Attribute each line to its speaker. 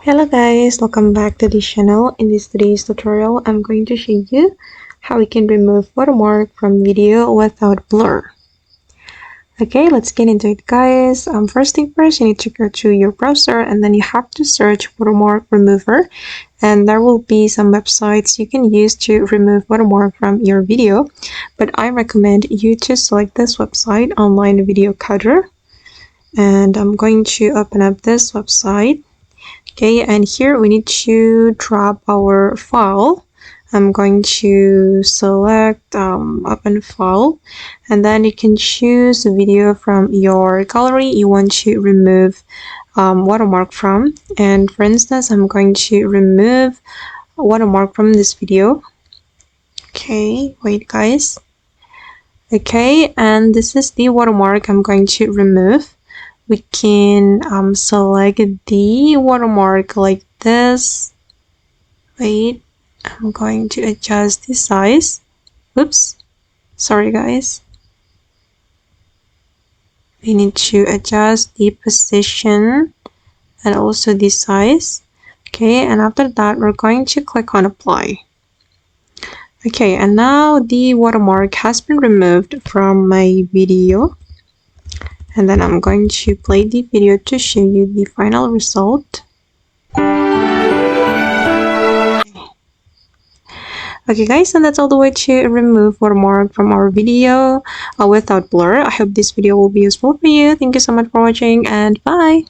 Speaker 1: Hello guys, welcome back to this channel. In today's tutorial, I'm going to show you how we can remove watermark from video without blur. Okay, let's get into it guys. First thing first, you need to go to your browser and then you have to search watermark remover, and there will be some websites you can use to remove watermark from your video, but I recommend you to select this website, Online Video Cutter. And I'm going to open up this website. Okay, and here we need to drop our file. I'm going to select open file, and then you can choose a video from your gallery you want to remove watermark from. And for instance, I'm going to remove watermark from this video. Okay, wait guys. Okay, and this is the watermark I'm going to remove. We can select the watermark like this. Wait, I'm going to adjust the size. Oops, sorry guys. We need to adjust the position and also the size. Okay, and after that we're going to click on apply. Okay, and now the watermark has been removed from my video. And then I'm going to play the video to show you the final result. Okay guys, and that's all the way to remove watermark from our video without blur. I hope this video will be useful for you. Thank you so much for watching, and bye!